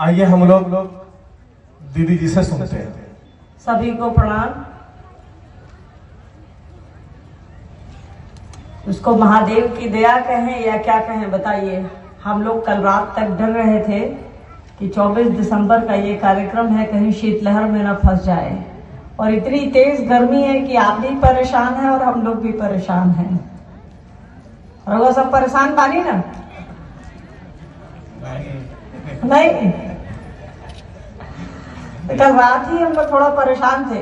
आइए हम लोग दीदी जी से सुनते हैं। सभी को प्रणाम। उसको महादेव की दया कहें या क्या कहें बताइए। हम लोग कल रात तक डर रहे थे कि 24 दिसंबर का ये कार्यक्रम है, कहीं शीतलहर में न फंस जाए। और इतनी तेज गर्मी है कि आप भी परेशान हैं और हम लोग भी परेशान हैं। और वो सब परेशान बानी ना? नहीं, कल रात ही हम लोग थोड़ा परेशान थे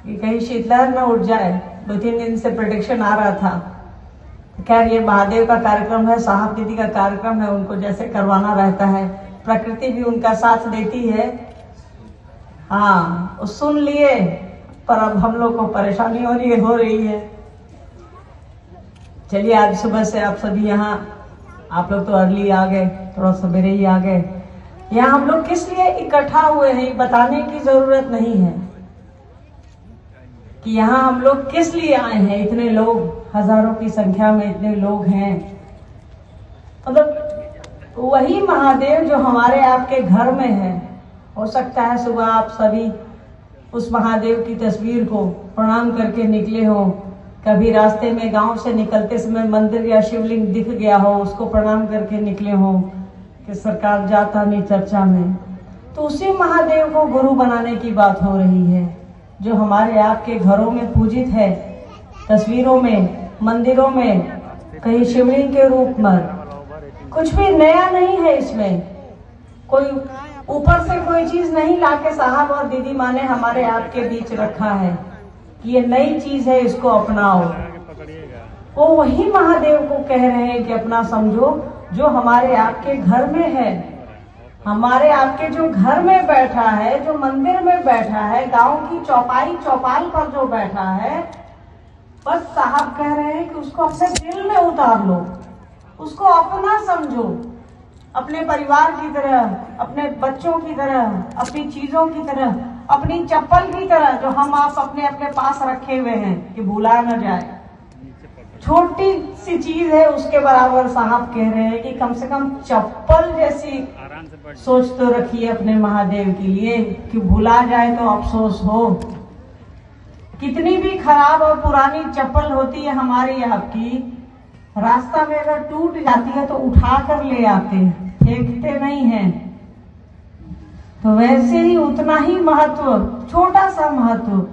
कि कहीं शीतलहर न उठ जाए। 2-3 दिन से प्रेडिक्शन आ रहा था। खैर ये महादेव का कार्यक्रम है, साहब दीदी का कार्यक्रम है, उनको जैसे करवाना रहता है। प्रकृति भी उनका साथ देती है। हाँ, वो सुन लिए, पर अब हम लोग को परेशानी हो रही है। चलिए, आज सुबह से आप सभी यहाँ, आप लोग तो अर्ली आ गए, थोड़ा सवेरे ही आ गए। यहाँ हम लोग किस लिए इकट्ठा हुए हैं बताने की जरूरत नहीं है कि यहाँ हम लोग किस लिए आए हैं। इतने लोग, हजारों की संख्या में इतने लोग हैं। मतलब वही महादेव जो हमारे आपके घर में है। हो सकता है सुबह आप सभी उस महादेव की तस्वीर को प्रणाम करके निकले हो। कभी रास्ते में गांव से निकलते समय मंदिर या शिवलिंग दिख गया हो, उसको प्रणाम करके निकले हो कि सरकार जाता नहीं चर्चा में। तो उसी महादेव को गुरु बनाने की बात हो रही है, जो हमारे आपके घरों में पूजित है, तस्वीरों में, मंदिरों में, कहीं शिवलिंग के रूप में। कुछ भी नया नहीं है इसमें। कोई ऊपर से कोई चीज नहीं लाके साहब और दीदी माँ ने हमारे आपके बीच रखा है कि ये नई चीज है, इसको अपनाओ। वो वही महादेव को कह रहे हैं कि अपना समझो, जो हमारे आपके घर में है, हमारे आपके जो घर में बैठा है, जो मंदिर में बैठा है, गांव की चौपाल पर जो बैठा है। बस साहब कह रहे हैं कि उसको अपने दिल में उतार लो, उसको अपना समझो, अपने परिवार की तरह, अपने बच्चों की तरह, अपनी चीजों की तरह, अपनी चप्पल की तरह जो हम आप अपने अपने पास रखे हुए हैं कि भुला न जाए। छोटी सी चीज है, उसके बराबर साहब कह रहे हैं कि कम से कम चप्पल जैसी सोच तो रखिए अपने महादेव के लिए कि भुला जाए तो अफसोस हो। कितनी भी खराब और पुरानी चप्पल होती है हमारी आपकी, रास्ता में अगर टूट जाती है तो उठा कर ले आते हैं, फेंकते नहीं हैं। तो वैसे ही उतना ही महत्व, छोटा सा महत्व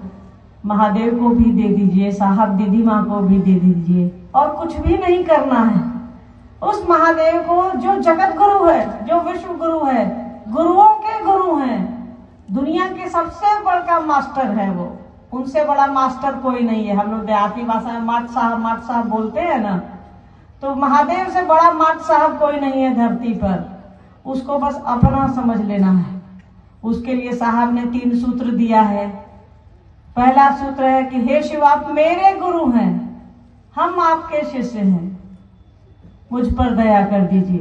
महादेव को भी दे दीजिए, साहब दीदी माँ को भी दे दीजिए। और कुछ भी नहीं करना है। उस महादेव को जो जगत गुरु है, जो विश्व गुरु है, गुरुओं के गुरु हैं, दुनिया के सबसे बड़ा मास्टर है वो। उनसे बड़ा मास्टर कोई नहीं है। हम लोग देहाती भाषा में माट साहब बोलते हैं ना, तो महादेव से बड़ा माट साहब कोई नहीं है धरती पर। उसको बस अपना समझ लेना है। उसके लिए साहब ने 3 सूत्र दिया है। पहला सूत्र है कि हे शिव, आप मेरे गुरु हैं, हम आपके शिष्य हैं, मुझ पर दया कर दीजिए।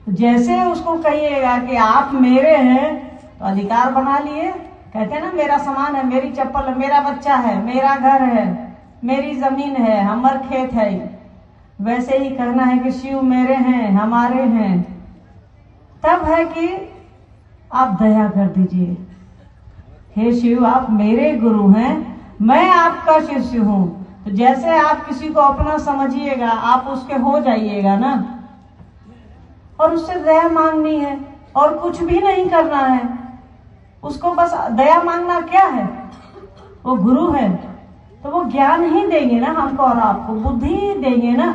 तो जैसे उसको कहिएगा कि आप मेरे हैं, तो अधिकार बना लिए। कहते हैं ना, मेरा सामान है, मेरी चप्पल है, मेरा बच्चा है, मेरा घर है, मेरी जमीन है, हमार खेत है। वैसे ही कहना है कि शिव मेरे हैं, हमारे हैं। तब है कि आप दया कर दीजिए। हे शिव, आप मेरे गुरु हैं, मैं आपका शिष्य हूं। तो जैसे आप किसी को अपना समझिएगा, आप उसके हो जाइएगा ना। और उससे दया मांगनी है और कुछ भी नहीं करना है। उसको बस दया मांगना क्या है? वो गुरु है तो वो ज्ञान ही देंगे ना हमको, और आपको बुद्धि ही देंगे ना।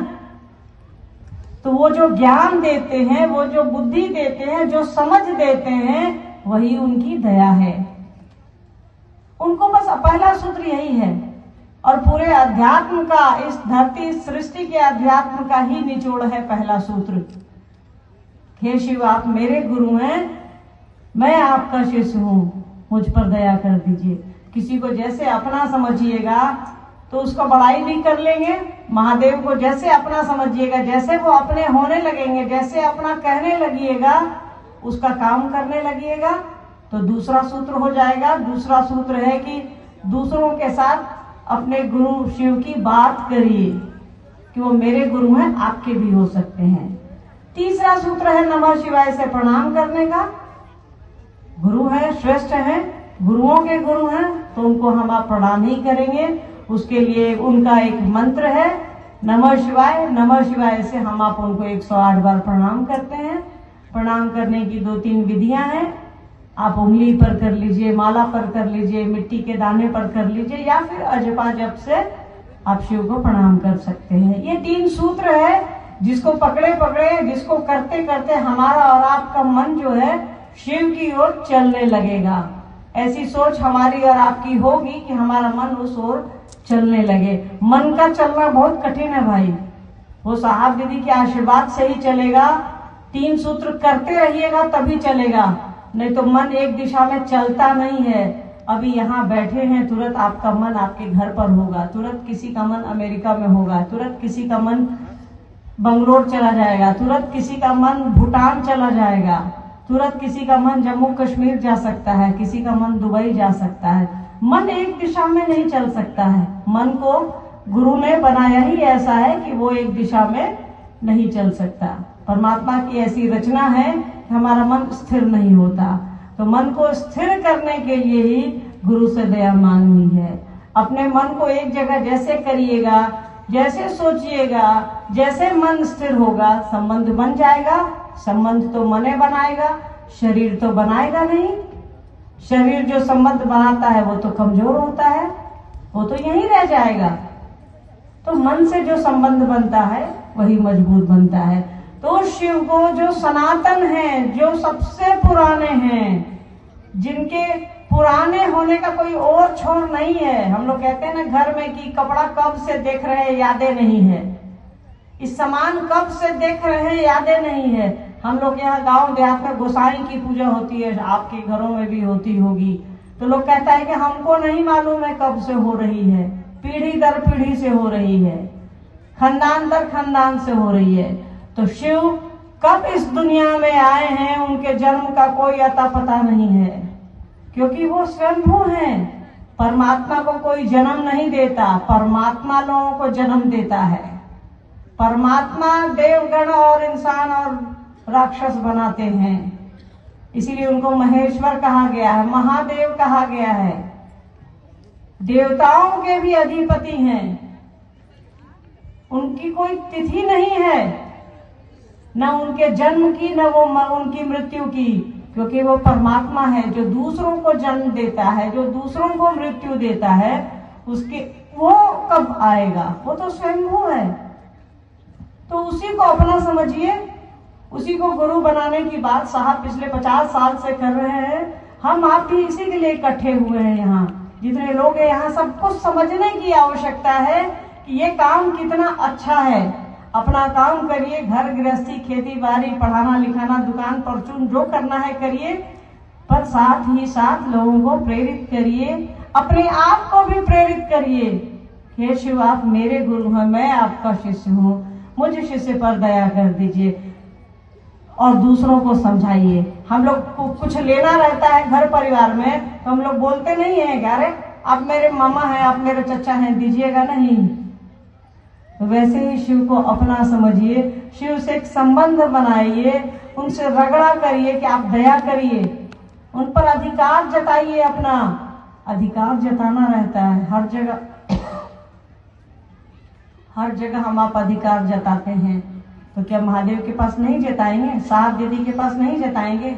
तो वो जो ज्ञान देते हैं, वो जो बुद्धि देते हैं, जो समझ देते हैं, वही उनकी दया है। उनको बस पहला सूत्र यही है। और पूरे अध्यात्म का, इस धरती सृष्टि के अध्यात्म का ही निचोड़ है पहला सूत्र। हे शिव, आप मेरे गुरु हैं, मैं आपका शिष्य हूं, मुझ पर दया कर दीजिए। किसी को जैसे अपना समझिएगा तो उसका बड़ाई भी कर लेंगे। महादेव को जैसे अपना समझिएगा, जैसे वो अपने होने लगेंगे, जैसे अपना कहने लगिएगा, उसका काम करने लगिएगा, तो दूसरा सूत्र हो जाएगा। दूसरा सूत्र है कि दूसरों के साथ अपने गुरु शिव की बात करिए कि वो मेरे गुरु हैं, आपके भी हो सकते हैं। तीसरा सूत्र है नमः शिवाय से प्रणाम करने का। गुरु है, श्रेष्ठ हैं, गुरुओं के गुरु हैं, तो उनको हम आप प्रणाम ही करेंगे। उसके लिए उनका एक मंत्र है नमः शिवाय। नमः शिवाय से हम आप उनको 108 बार प्रणाम करते हैं। प्रणाम करने की 2-3 विधियां हैं। आप उंगली पर कर लीजिए, माला पर कर लीजिए, मिट्टी के दाने पर कर लीजिए, या फिर अजपा जप से आप शिव को प्रणाम कर सकते हैं। ये 3 सूत्र है, जिसको पकड़े पकड़े, जिसको करते करते हमारा और आपका मन जो है शिव की ओर चलने लगेगा। ऐसी सोच हमारी और आपकी होगी कि हमारा मन उस ओर चलने लगे। मन का चलना बहुत कठिन है भाई, वो साहब दीदी के आशीर्वाद से ही चलेगा। 3 सूत्र करते रहिएगा तभी चलेगा, नहीं तो मन एक दिशा में चलता नहीं है। अभी यहाँ बैठे हैं, तुरंत आपका मन आपके घर पर होगा, तुरंत किसी का मन अमेरिका में होगा, तुरंत किसी का मन बंगलोर चला जाएगा, तुरंत किसी का मन भूटान चला जाएगा, तुरंत किसी का मन जम्मू कश्मीर जा सकता है, किसी का मन दुबई जा सकता है। मन एक दिशा में नहीं चल सकता है। मन को गुरु ने बनाया ही ऐसा है कि वो एक दिशा में नहीं चल सकता। परमात्मा की ऐसी रचना है कि हमारा मन स्थिर नहीं होता। तो मन को स्थिर करने के लिए ही गुरु से दया मांगनी है। अपने मन को एक जगह जैसे करिएगा, जैसे सोचिएगा, जैसे मन स्थिर होगा, संबंध बन जाएगा। संबंध तो मने बनाएगा, शरीर तो बनाएगा नहीं। शरीर जो संबंध बनाता है वो तो कमजोर होता है, वो तो यहीं रह जाएगा। तो मन से जो संबंध बनता है वही मजबूत बनता है। तो शिव को जो सनातन हैं, जो सबसे पुराने हैं, जिनके पुराने होने का कोई और छोर नहीं है। हम लोग कहते हैं ना घर में कि कपड़ा कब से देख रहे हैं, यादें नहीं है। इस सामान कब से देख रहे हैं, यादें नहीं है। हम लोग यहाँ गांव देहात में गोसाई की पूजा होती है, आपके घरों में भी होती होगी। तो लोग कहता है कि हमको नहीं मालूम है कब से हो रही है, पीढ़ी दर पीढ़ी से हो रही है, खानदान दर खानदान से हो रही है। तो शिव कब इस दुनिया में आए हैं, उनके जन्म का कोई अता पता नहीं है, क्योंकि वो स्वयंभू हैं। परमात्मा को कोई जन्म नहीं देता, परमात्मा लोगों को जन्म देता है। परमात्मा देवगण और इंसान और राक्षस बनाते हैं, इसीलिए उनको महेश्वर कहा गया है, महादेव कहा गया है। देवताओं के भी अधिपति हैं, उनकी कोई तिथि नहीं है, न उनके जन्म की न वो उनकी मृत्यु की, क्योंकि वो परमात्मा है जो दूसरों को जन्म देता है, जो दूसरों को मृत्यु देता है। उसके वो कब आएगा, वो तो स्वयंभू है। तो उसी को अपना समझिए, उसी को गुरु बनाने की बात साहब पिछले 50 साल से कर रहे हैं। हम आप भी इसी के लिए इकट्ठे हुए हैं। यहाँ जितने लोग हैं, यहाँ सबको समझने की आवश्यकता है कि ये काम कितना अच्छा है। अपना काम करिए, घर गृहस्थी, खेती बाड़ी, पढ़ाना लिखाना, दुकान परचून जो करना है करिए, पर साथ ही साथ लोगों को प्रेरित करिए, अपने आप को भी प्रेरित करिए। हे शिव, आप मेरे गुरु हैं, मैं आपका शिष्य हूँ, मुझ शिष्य पर दया कर दीजिए और दूसरों को समझाइए। हम लोग को कुछ लेना रहता है घर परिवार में, तो हम लोग बोलते नहीं है कि अरे आप मेरे मामा हैं, आप मेरे चचा हैं, दीजिएगा नहीं। तो वैसे ही शिव को अपना समझिए, शिव से एक संबंध बनाइए, उनसे रगड़ा करिए कि आप दया करिए, उन पर अधिकार जताइए। अपना अधिकार जताना रहता है हर जगह, हर जगह हम आप अधिकार जताते हैं। तो क्या महादेव के पास नहीं जताएंगे, साहब दीदी के पास नहीं जताएंगे?